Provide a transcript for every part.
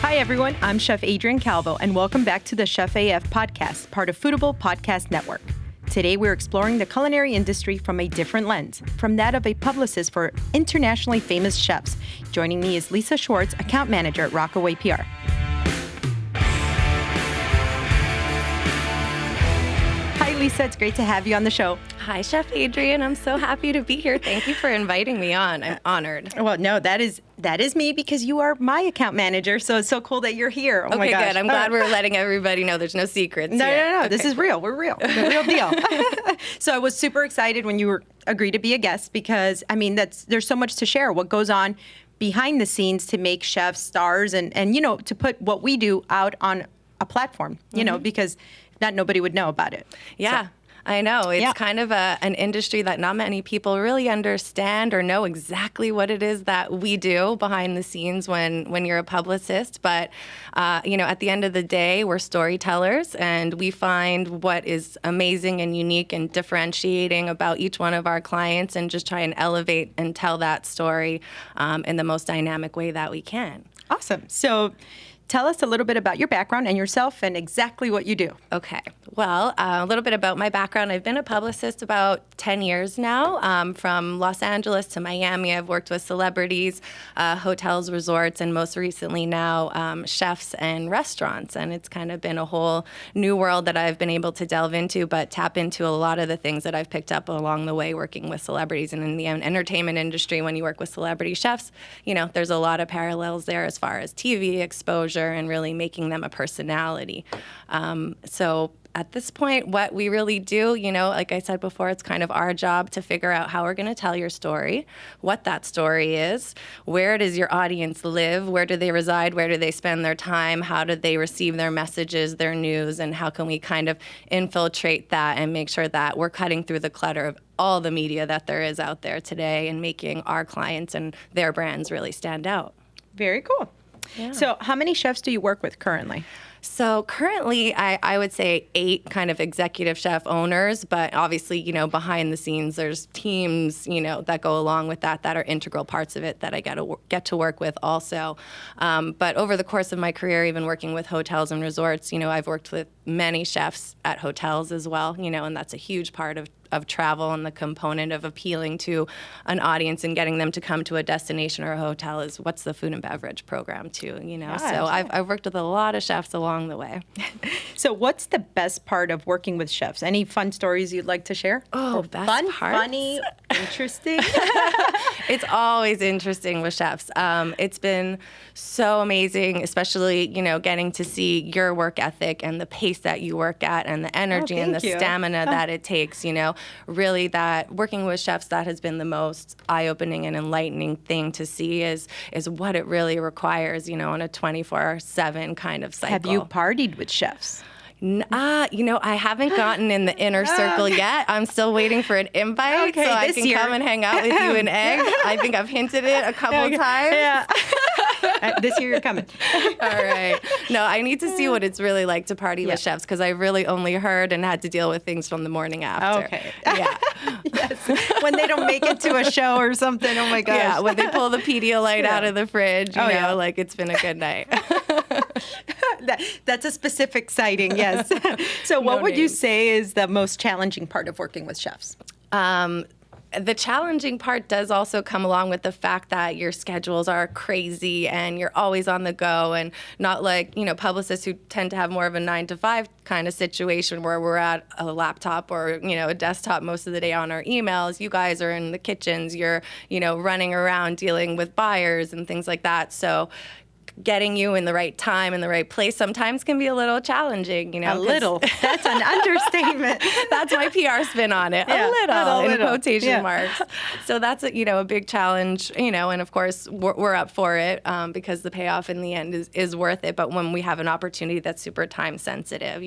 Hi, everyone. I'm Chef Adrianne Calvo, and welcome back to the Chef AF podcast, part of Foodable Podcast Network. Today, we're exploring the culinary industry from a different lens, from that of a publicist for internationally famous chefs. Joining me is Lisa Schwartz, account manager at Rockaway PR. Hi, Lisa. It's great to have you on the show. Hi, Chef Adrianne. I'm so happy to be here. Thank you for inviting me on. I'm honored. Well, no, that is me because you are my account manager, so it's so cool that you're here. Oh, okay, my gosh. Good. I'm glad we're letting everybody know there's no secrets No. Okay. This is real. We're real. The real deal. So I was super excited when you agreed to be a guest because, I mean, there's so much to share. What goes on behind the scenes to make chefs stars and to put what we do out on a platform, because if not, nobody would know about it. Yeah. So. I know. It's kind of an industry that not many people really understand or know exactly what it is that we do behind the scenes when you're a publicist. But, at the end of the day, we're storytellers, and we find what is amazing and unique and differentiating about each one of our clients and just try and elevate and tell that story in the most dynamic way that we can. Awesome. So tell us a little bit about your background and yourself and exactly what you do. Okay. Well, a little bit about my background. I've been a publicist about 10 years now. From Los Angeles to Miami, I've worked with celebrities, hotels, resorts, and most recently now chefs and restaurants. And it's kind of been a whole new world that I've been able to delve into, but tap into a lot of the things that I've picked up along the way working with celebrities. And in the entertainment industry, when you work with celebrity chefs, there's a lot of parallels there as far as TV exposure and really making them a personality. So at this point, what we really do, like I said before, it's kind of our job to figure out how we're going to tell your story, what that story is, where does your audience live, where do they reside, where do they spend their time, how do they receive their messages, their news, and how can we kind of infiltrate that and make sure that we're cutting through the clutter of all the media that there is out there today and making our clients and their brands really stand out. Very cool. Yeah. So how many chefs do you work with currently? So currently, I would say 8 kind of executive chef owners, but obviously, behind the scenes, there's teams, that go along with that are integral parts of it that I get to work with also. But over the course of my career, even working with hotels and resorts, I've worked with many chefs at hotels as well, and that's a huge part of travel, and the component of appealing to an audience and getting them to come to a destination or a hotel is what's the food and beverage program too, So I've worked with a lot of chefs along the way. So what's the best part of working with chefs? Any fun stories you'd like to share? Oh, best fun, parts? funny, interesting? It's always interesting with chefs. It's been so amazing, especially, getting to see your work ethic and the pace that you work at and the energy and the stamina that it takes, Really that working with chefs, that has been the most eye-opening and enlightening thing to see is what it really requires, on a 24/7 kind of cycle. Have you partied with chefs? I haven't gotten in the inner circle yet. I'm still waiting for an invite so I can come and hang out with you and Egg. I think I've hinted it a couple times. Yeah. This year you're coming. All right. No, I need to see what it's really like to party with chefs because I really only heard and had to deal with things from the morning after. Okay. Yeah. Yes. When they don't make it to a show or something. Oh my gosh. Yeah. When they pull the Pedialyte out of the fridge, like it's been a good night. That's a specific sighting, yes. So what would you say is the most challenging part of working with chefs? The challenging part does also come along with the fact that your schedules are crazy and you're always on the go and not like, publicists who tend to have more of a 9-to-5 kind of situation where we're at a laptop or, a desktop most of the day on our emails. You guys are in the kitchens, you're, running around dealing with buyers and things like that. So getting you in the right time in the right place sometimes can be a little challenging, A little. That's an understatement. That's my PR spin on it. Yeah, a little in quotation marks. So that's a big challenge, and of course we're up for it because the payoff in the end is worth it. But when we have an opportunity that's super time sensitive,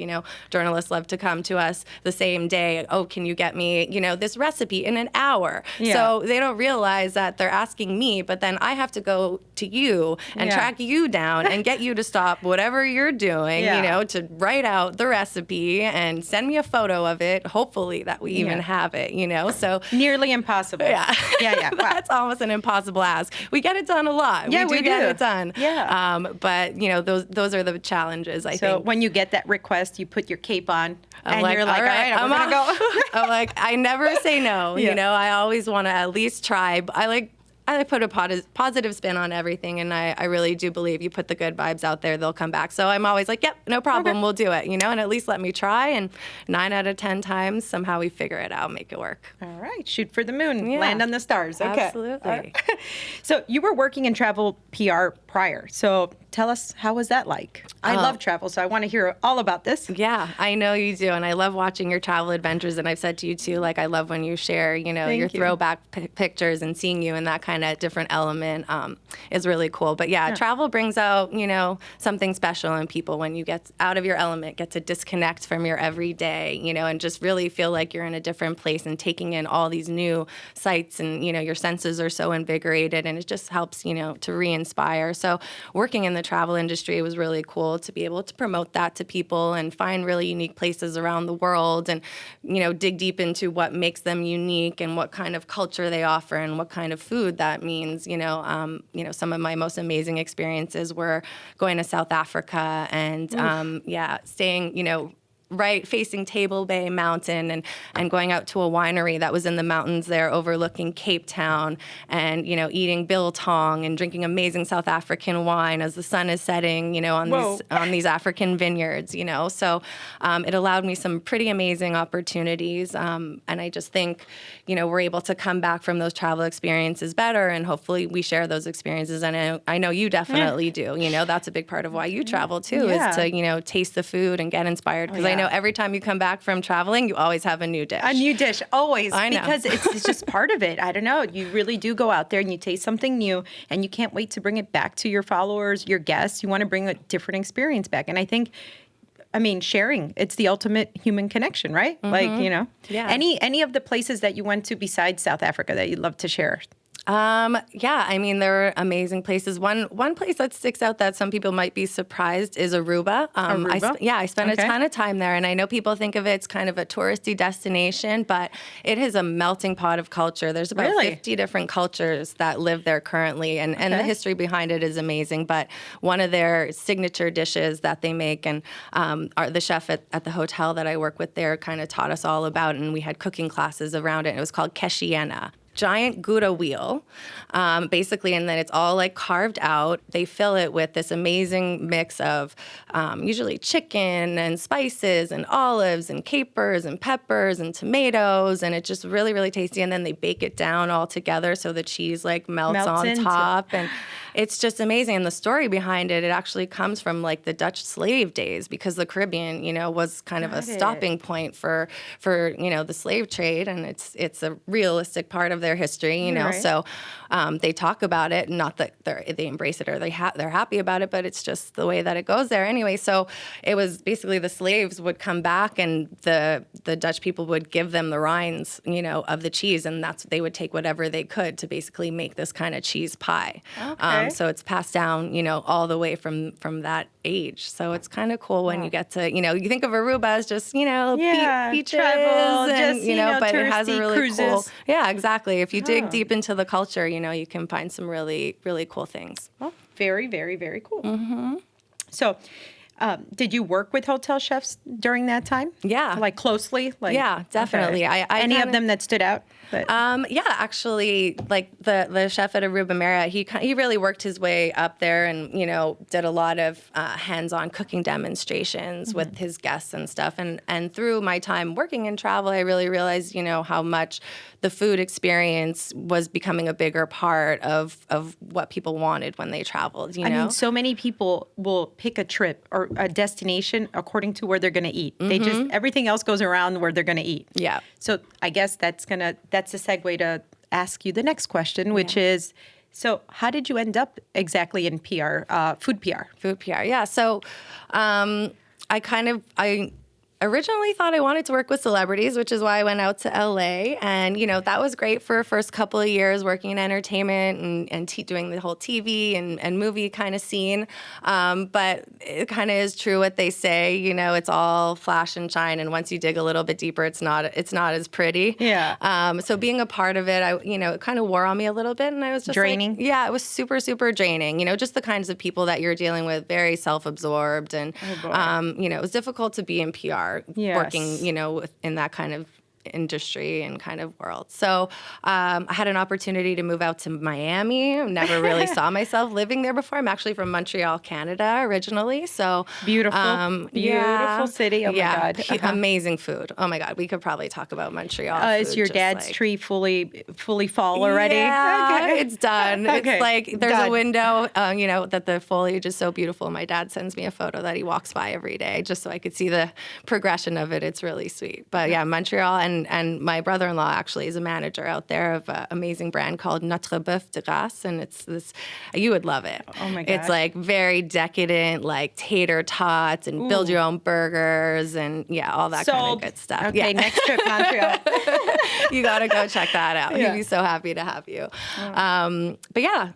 journalists love to come to us the same day. Oh, can you get me, this recipe in an hour? Yeah. So they don't realize that they're asking me, but then I have to go to you and track you you down and get you to stop whatever you're doing, Yeah. you know, to write out the recipe and send me a photo of it. Hopefully that we even have it, you know. So Nearly impossible. yeah. Yeah. Wow. That's almost an impossible ask. We get it done a lot. Yeah, we do get it done. Yeah. But you know, those are the challenges, I So think. when you get that request, you put your cape on and like, you're like, all right, I'm going to off. go. I'm like, I never say no. Yeah. You know, I always want to at least try. I put a positive spin on everything, and I really do believe you put the good vibes out there, they'll come back. So I'm always like, yep, no problem, we'll do it, you know, and at least let me try. And 9 out of 10 times, somehow we figure it out, make it work. All right, shoot for the moon, Yeah. land on the stars. Okay. Absolutely. All right. So you were working in travel PR prior. So tell us, how was that like? I love travel, so I want to hear all about this. Yeah, I know you do, and I love watching your travel adventures. And I've said to you too, like I love when you share, you know, Thank your you. throwback pictures and seeing you in that kind of different element is really cool. But yeah, travel brings out, you know, something special in people when you get out of your element, get to disconnect from your everyday, you know, and just really feel like you're in a different place and taking in all these new sights, and you know, your senses are so invigorated, and it just helps, you know, to re-inspire. So working in the travel industry was really cool to be able to promote that to people and find really unique places around the world, and you know, dig deep into what makes them unique and what kind of culture they offer and what kind of food that means. You know, some of my most amazing experiences were going to South Africa and staying, you know, right facing Table Bay Mountain and going out to a winery that was in the mountains there overlooking Cape Town, and you know, eating biltong and drinking amazing South African wine as the sun is setting, you know, on these African vineyards, you know. So it allowed me some pretty amazing opportunities, and I just think, you know, we're able to come back from those travel experiences better, and hopefully we share those experiences. And I know you definitely do. You know, that's a big part of why you travel too, is to, you know, taste the food and get inspired, because I know every time you come back from traveling, you always have a new dish. A new dish, always. I know. Because it's just part of it. I don't know. You really do go out there and you taste something new, and you can't wait to bring it back to your followers, your guests. You want to bring a different experience back. And I think, I mean, sharing, it's the ultimate human connection, right? Mm-hmm. Like, you know, Yeah. any of the places that you went to besides South Africa that you'd love to share? Yeah, I mean, there are amazing places. One place that sticks out that some people might be surprised is Aruba. Aruba? I spent a ton of time there, and I know people think of it as kind of a touristy destination, but it is a melting pot of culture. There's about 50 different cultures that live there currently, and the history behind it is amazing. But one of their signature dishes that they make, and the chef at the hotel that I work with there kind of taught us all about, and we had cooking classes around it, and it was called keshiena. Giant Gouda wheel, basically, and then it's all like carved out. They fill it with this amazing mix of usually chicken and spices and olives and capers and peppers and tomatoes, and it's just really, really tasty. And then they bake it down all together so the cheese like melts on top, and it's just amazing. And the story behind it actually comes from like the Dutch slave days, because the Caribbean, you know, was kind of a stopping point for you know, the slave trade, and it's a realistic part of their history, you know. So they talk about it, not that they embrace it or they're happy about it, but it's just the way that it goes there anyway. So it was basically the slaves would come back, and the Dutch people would give them the rinds, you know, of the cheese, and they would take whatever they could to basically make this kind of cheese pie. So it's passed down, you know, all the way from that age. So it's kind of cool when you get to, you know, you think of Aruba as just, you know, beaches, travel, and, just, you know, but it has a really cruises. cool, yeah, exactly. If you dig deep into the culture, you know, you can find some really, really cool things. Well, very, very, very cool. Mm-hmm. So, did you work with hotel chefs during that time? Yeah. Like closely? Like, Yeah, definitely. Okay. I Any kinda, of them that stood out? But, yeah, actually, like the chef at Aruba Marriott, he really worked his way up there, and you know, did a lot of hands-on cooking demonstrations with his guests and stuff. And through my time working in travel, I really realized, you know, how much the food experience was becoming a bigger part of what people wanted when they traveled. You know, I mean, so many people will pick a trip or a destination according to where they're going to eat. They just, everything else goes around where they're going to eat. Yeah. So I guess that's a segue to ask you the next question, which is, so how did you end up exactly in PR, food PR? Food PR, yeah. So I originally thought I wanted to work with celebrities, which is why I went out to LA. And, that was great for the first couple of years working in entertainment and doing the whole TV and movie kind of scene. But it kind of is true what they say, it's all flash and shine. And once you dig a little bit deeper, it's not as pretty. Yeah. So being a part of it, it kind of wore on me a little bit. And I was just draining. It was super, super draining. Just the kinds of people that you're dealing with, very self-absorbed. And, it was difficult to be in PR. Yes. Working, in that kind of industry and kind of world. So I had an opportunity to move out to Miami. Never really saw myself living there before. I'm actually from Montreal, Canada originally. So beautiful, beautiful city. Oh my God. Amazing food. Oh my God. We could probably talk about Montreal. Is your dad's tree fully fall already? Yeah, okay. It's done. Okay. It's like there's a window, that the foliage is so beautiful. My dad sends me a photo that he walks by every day just so I could see the progression of it. It's really sweet. But yeah, Montreal and my brother-in-law actually is a manager out there of an amazing brand called Notre Boeuf de Grasse, and it's this, you would love it. Oh my gosh. It's like very decadent, like tater tots and build your own burgers and all that kind of good stuff. Okay, next trip, Montreal. You got to go check that out. Yeah. He'd be so happy to have you. But yeah.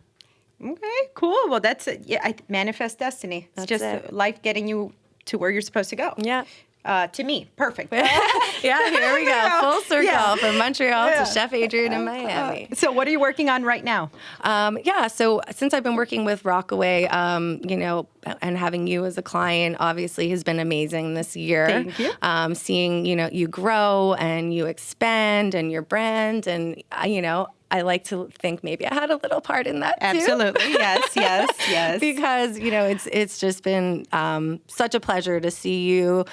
Okay, cool. Well, that's it. Yeah, manifest destiny. It's just life getting you to where you're supposed to go. Yeah. To me, perfect. Yeah, here we go. Full circle from Montreal to Chef Adrianne in Miami. So what are you working on right now? So since I've been working with Rockaway, and having you as a client obviously has been amazing this year. Thank you. Seeing, you grow and you expand and your brand and, I like to think maybe I had a little part in that too. Absolutely. Yes. Because, it's just been such a pleasure to see you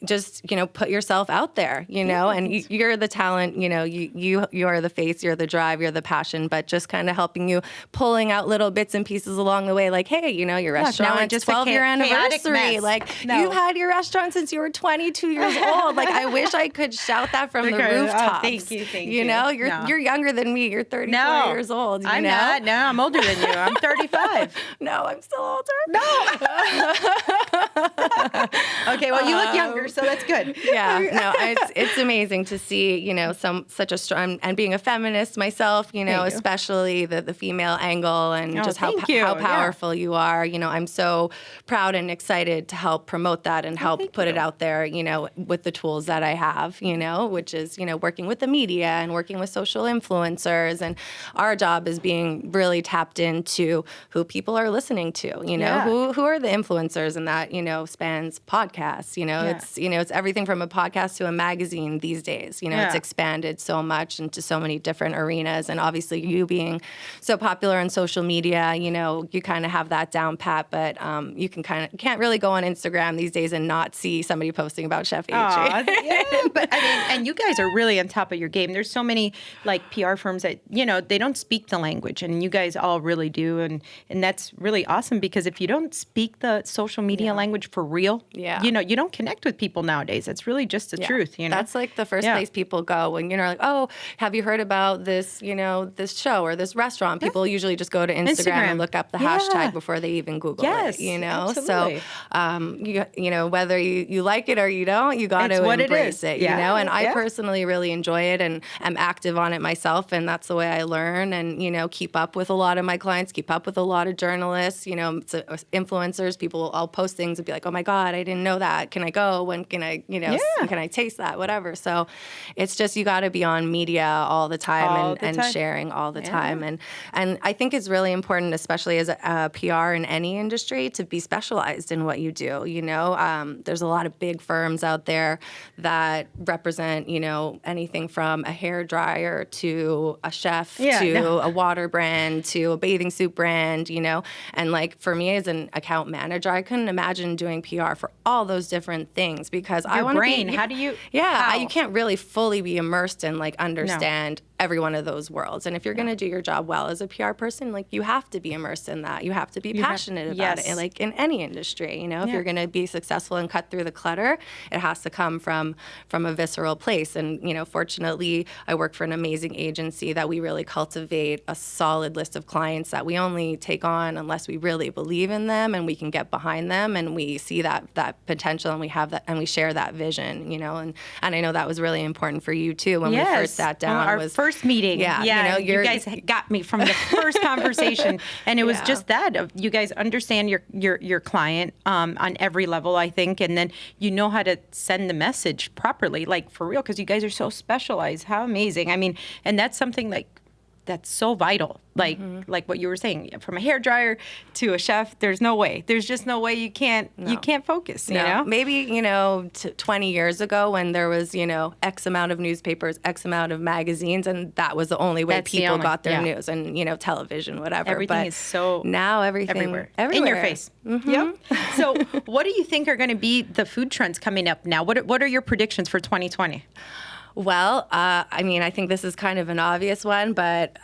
just, put yourself out there, and you're the talent, you are the face, you're the drive, you're the passion, but just kind of helping you, pulling out little bits and pieces along the way, like, hey, your restaurant, just 12-year anniversary. Like, you've had your restaurant since you were 22 years old. Like, I wish I could shout that from the rooftops. Thank you. You're younger than me. You're 34 years old. I'm not. No, I'm older than you. I'm 35. No, I'm still older. No. Okay, well, you look younger, so that's good. Yeah, no, it's amazing to see, such a strong, and being a feminist myself, especially the female angle and just how powerful you are. I'm so proud and excited to help promote that and help put it out there, with the tools that I have, which is, working with the media and working with social influencers. And our job is being really tapped into who people are listening to, who are the influencers, and that, spans podcasts, it's everything from a podcast to a magazine these days. It's expanded so much into so many different arenas. And obviously you being so popular on social media, you kind of have that down pat, but you can't really go on Instagram these days and not see somebody posting about Chef Adrianne. Yeah, but I mean, and you guys are really on top of your game. There's so many like PR firms that, they don't speak the language, and you guys all really do. And that's really awesome, because if you don't speak the social media language for real, you don't connect with people nowadays. That's really just the truth, That's like the first place people go when you're like, oh, have you heard about this, this show or this restaurant? People usually just go to Instagram and look up the hashtag before they even Google it, absolutely. So, whether you like it or you don't, you got to embrace it, and I personally really enjoy it and am active on it myself, and that's the way I learn and, keep up with a lot of my clients, keep up with a lot of journalists, influencers. People all post things and be like, oh my God, I didn't know that. Can I go? When can I, can I taste that? Whatever. So it's just, you got to be on media all the time and sharing all the time. And I think it's really important, especially as a PR in any industry, to be specialized in what you do. There's a lot of big firms out there that represent, anything from a hair dryer to a chef to a water brand to a bathing suit brand, and like for me as an account manager, I couldn't imagine doing PR for all those different things, because I want to brain. How do you? Yeah, you can't really fully be immersed and like understand every one of those worlds. And if you're going to do your job well as a PR person, like you have to be immersed in that. You have to be passionate about it. Like in any industry, you know, if you're going to be successful and cut through the clutter, it has to come from a visceral place. And, you know, fortunately, I work for an amazing agency that we really cultivate a solid list of clients that we only take on unless we really believe in them and we can get behind them and we see that potential and we have that and we share that vision, you know, and I know that was really important for you too when we first sat down. Our first meeting. Yeah, you know, you guys got me from the first conversation, and it was just that of you guys understand your client on every level, I think, and then you know how to send the message properly, like for real, because you guys are so specialized. How amazing! I mean, and that's something like that's so vital. Like what you were saying, from a hairdryer to a chef, there's just no way you can't focus, you know? Maybe, you know, 20 years ago when there was, you know, X amount of newspapers, X amount of magazines, and that was the only way people got their news and, you know, television, whatever. Everything is so now everything everywhere. In your face. Yep. So what do you think are going to be the food trends coming up now? What are your predictions for 2020? Well, I mean, I think this is kind of an obvious one, but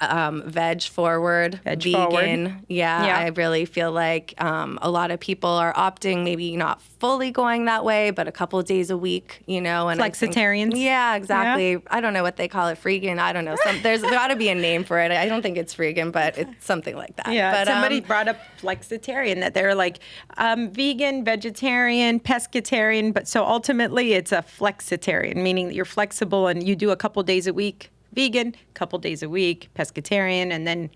veg forward, vegan. Yeah, I really feel like a lot of people are opting, maybe not fully going that way, but a couple of days a week, you know. And Flexitarians. Yeah, exactly. Yeah. I don't know what they call it, freegan. I don't know. There's got to be a name for it. I don't think it's freegan, but it's something like that. Yeah, but, somebody brought up flexitarian, that they're like vegan, vegetarian, pescatarian, but so ultimately it's a flexitarian, meaning that you're flexible and you do a couple days a week vegan, couple days a week pescatarian, and then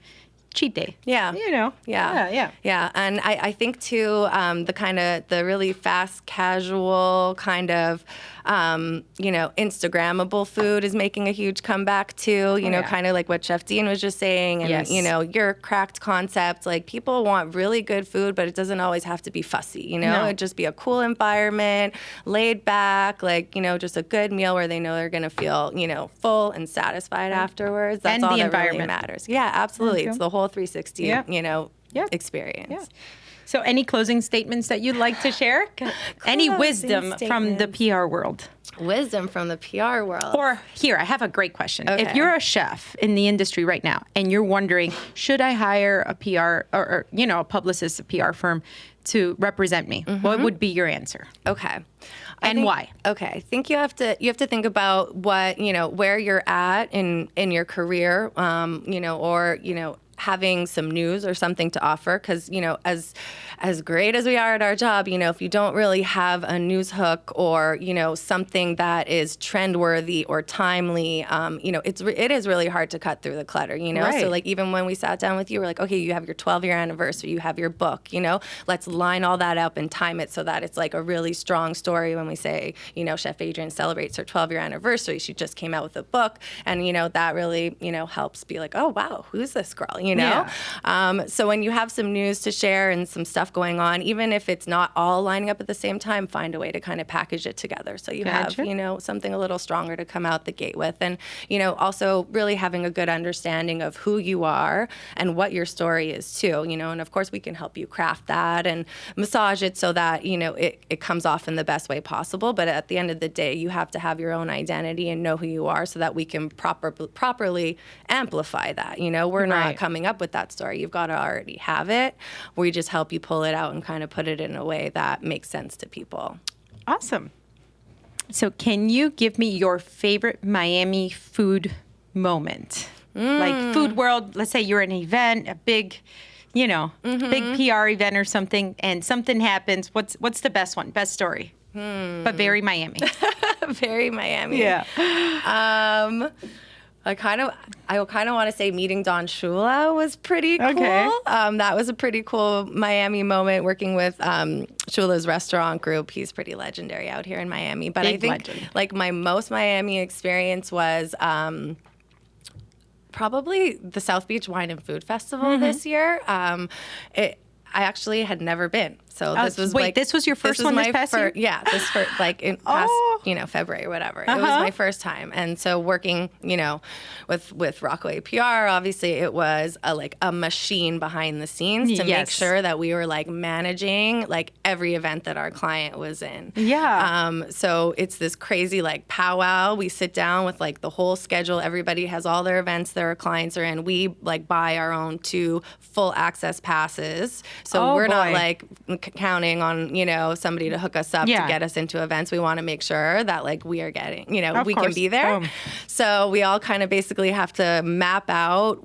cheat day. Yeah. You know. Yeah. And I think too, the really fast casual kind of, you know, Instagrammable food is making a huge comeback too, you know, kind of like what Chef Dean was just saying. And, you know, your cracked concept, like people want really good food, but it doesn't always have to be fussy, you know, it'd just be a cool environment, laid back, like, you know, just a good meal where they know they're going to feel, you know, full and satisfied afterwards. That's all that really matters. Yeah, absolutely. It's the whole 360, you know, experience. Yeah. So any closing statements that you'd like to share? Any wisdom from the PR world? Wisdom from the PR world. Or here, I have a great question. Okay. If you're a chef in the industry right now and you're wondering, should I hire a PR or you know, a publicist, a PR firm to represent me? What would be your answer? Okay. Why? Okay. I think you have to think about what, you know, where you're at in your career, you know, or, you know, having some news or something to offer, because, you know, as great as we are at our job, you know, if you don't really have a news hook or, you know, something that is trend worthy or timely, you know, it is really hard to cut through the clutter, you know. So like even when we sat down with you, we're like, okay, you have your 12-year anniversary, you have your book, you know, let's line all that up and time it so that it's like a really strong story when we say, you know, Chef Adrianne celebrates her 12-year anniversary. She just came out with a book, and, you know, that really, you know, helps be like, oh wow, who's this girl? You know? So when you have some news to share and some stuff going on, even if it's not all lining up at the same time, find a way to kind of package it together so you have, you know, something a little stronger to come out the gate with. And, you know, also really having a good understanding of who you are and what your story is too, you know, and of course we can help you craft that and massage it so that, you know, it comes off in the best way possible. But at the end of the day, you have to have your own identity and know who you are so that we can properly amplify that. You know, we're not coming up with that story. You've got to already have it. We just help you pull it out and kind of put it in a way that makes sense to people. Awesome. So can you give me your favorite Miami food moment? Like food world, let's say you're at an event, a big, you know, big PR event or something, and something happens. What's the best one? Best story? But very Miami. Very Miami. Yeah. I kind of want to say meeting Don Shula was pretty cool. Okay. That was a pretty cool Miami moment working with Shula's restaurant group. He's pretty legendary out here in Miami. But I think like my most Miami experience was probably the South Beach Wine and Food Festival this year. I actually had never been. So this was this was your first one this past year? Yeah, this for like in past, February or whatever. It was my first time. And so working, with Rockaway PR, obviously it was a machine behind the scenes to make sure that we were like managing like every event that our client was in. Yeah. So it's this crazy like powwow. We sit down with like the whole schedule. Everybody has all their events their clients are in. We like buy our own 2 full access passes. So we're not like counting on, somebody to hook us up to get us into events. We want to make sure that like we are getting, we can be there. So we all kind of basically have to map out,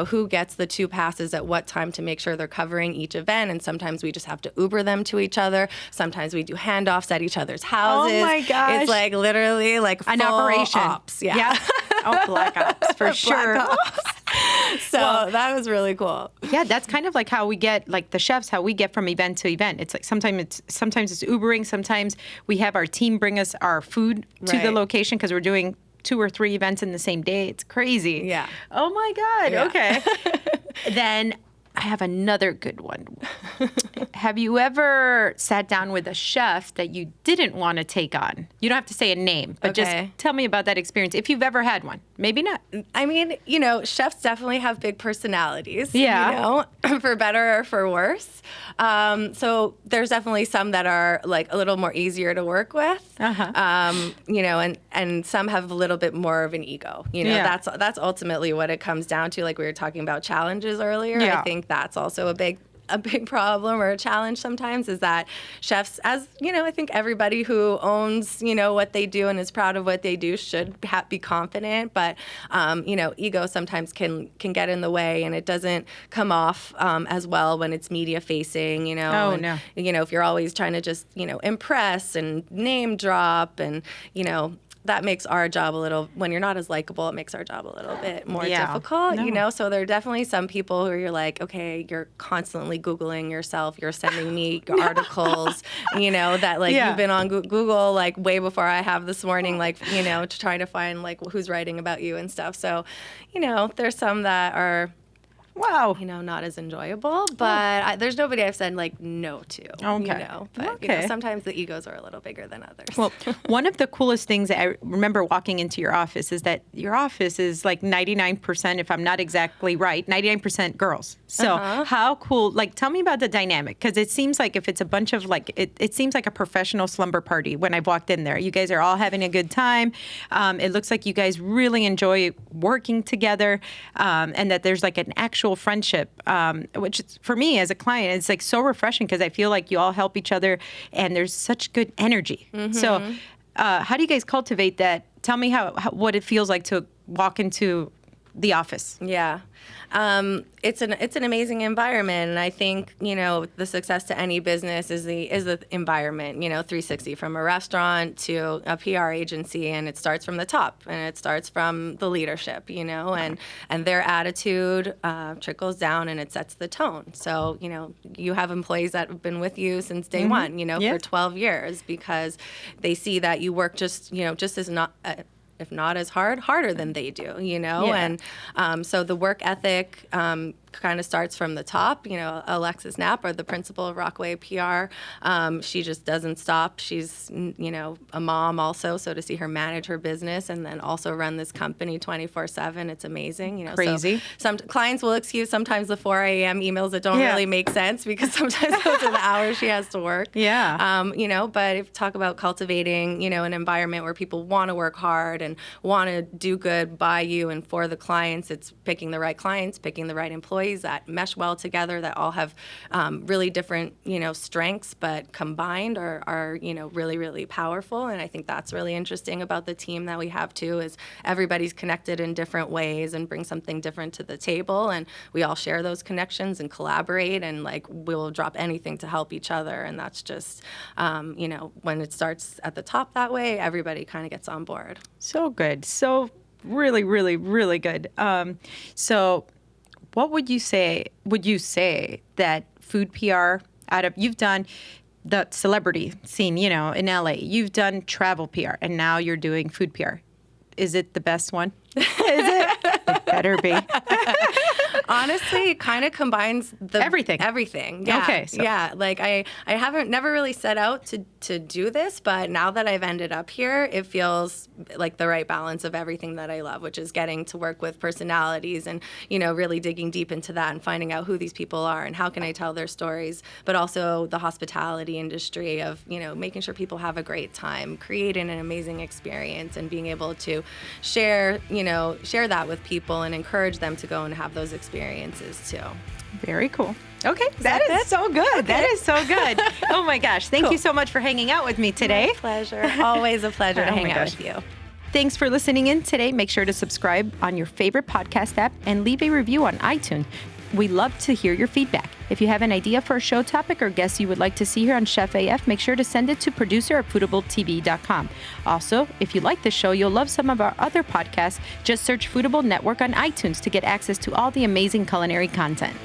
who gets the 2 passes at what time to make sure they're covering each event. And sometimes we just have to Uber them to each other. Sometimes we do handoffs at each other's houses. Oh my gosh. It's like literally like an full operation. Ops. Yeah. Black ops for sure. Black ops. So that was really cool. Yeah, that's kind of like how we get, like the chefs, how we get from event to event. It's like sometimes it's Ubering. Sometimes we have our team bring us our food to the location because we're doing 2 or 3 events in the same day. It's crazy. Yeah. Oh my God. Yeah. Okay. Then I have another good one. Have you ever sat down with a chef that you didn't want to take on? You don't have to say a name, but just tell me about that experience if you've ever had one. Maybe not. I mean, chefs definitely have big personalities. Yeah. For better or for worse. So there's definitely some that are like a little more easier to work with. And some have a little bit more of an ego. That's ultimately what it comes down to. Like we were talking about challenges earlier. Yeah. I think that's also a big problem or a challenge sometimes is that chefs, as I think everybody who owns what they do and is proud of what they do should be confident, but ego sometimes can get in the way, and it doesn't come off as well when it's media facing. If you're always trying to just impress and name drop and that makes our job when you're not as likable, it makes our job a little bit more difficult, So there are definitely some people who you're like, okay, you're constantly Googling yourself. You're sending me articles, that like you've been on Google like way before I have this morning, like, to try to find like who's writing about you and stuff. So, there's some that are not as enjoyable, but there's nobody I've said like no to. Okay. But sometimes the egos are a little bigger than others. Well, one of the coolest things that I remember walking into your office is that your office is like 99%, if I'm not exactly right, 99% girls. So how cool, like tell me about the dynamic, because it seems like if it's a bunch of like, it seems like a professional slumber party when I've walked in there. You guys are all having a good time. It looks like you guys really enjoy working together, and that there's like an actual friendship, which is, for me as a client, it's like so refreshing because I feel like you all help each other and there's such good energy. So how do you guys cultivate that? Tell me what it feels like to walk into the office. Yeah. It's an amazing environment, and I think the success to any business is the environment. 360 from a restaurant to a PR agency, and it starts from the top, and it starts from the leadership. And their attitude trickles down, and it sets the tone. So you have employees that have been with you since day one. For 12 years because they see that you work just as not. If not as harder than they do, and so the work ethic kind of starts from the top. Alexis Knapp, or the principal of Rockaway PR, she just doesn't stop. She's, a mom also, so to see her manage her business and then also run this company 24/7, it's amazing. Crazy. So some clients will excuse sometimes the 4 a.m. emails that don't really make sense because sometimes those are the hours she has to work. Yeah. But if you talk about cultivating, an environment where people want to work hard and want to do good by you and for the clients, it's picking the right clients, picking the right employees that mesh well together, that all have really different, strengths, but combined are really, really powerful. And I think that's really interesting about the team that we have too, is everybody's connected in different ways and bring something different to the table. And we all share those connections and collaborate, and like we'll drop anything to help each other. And that's just, when it starts at the top that way, everybody kind of gets on board. So good. So really, really, really good. So what would you say that food PR you've done the celebrity scene, in LA, you've done travel PR, and now you're doing food PR. Is it the best one? Is it? It better be. Honestly, it kind of combines Everything. Yeah. Okay, Yeah. Like I haven't never really set out to do this, but now that I've ended up here, it feels like the right balance of everything that I love, which is getting to work with personalities and, really digging deep into that and finding out who these people are and how can I tell their stories, but also the hospitality industry of, making sure people have a great time, creating an amazing experience and being able to share that with people and encourage them to go and have those experiences too. Very cool. Okay, that is so good. Okay. That is so good. Oh my gosh. Thank you so much for hanging out with me today. My pleasure. Always a pleasure to hang out with you. Thanks for listening in today. Make sure to subscribe on your favorite podcast app and leave a review on iTunes. We love to hear your feedback. If you have an idea for a show topic or guest you would like to see here on Chef AF, make sure to send it to producer@foodabletv.com. Also, if you like the show, you'll love some of our other podcasts. Just search Foodable Network on iTunes to get access to all the amazing culinary content.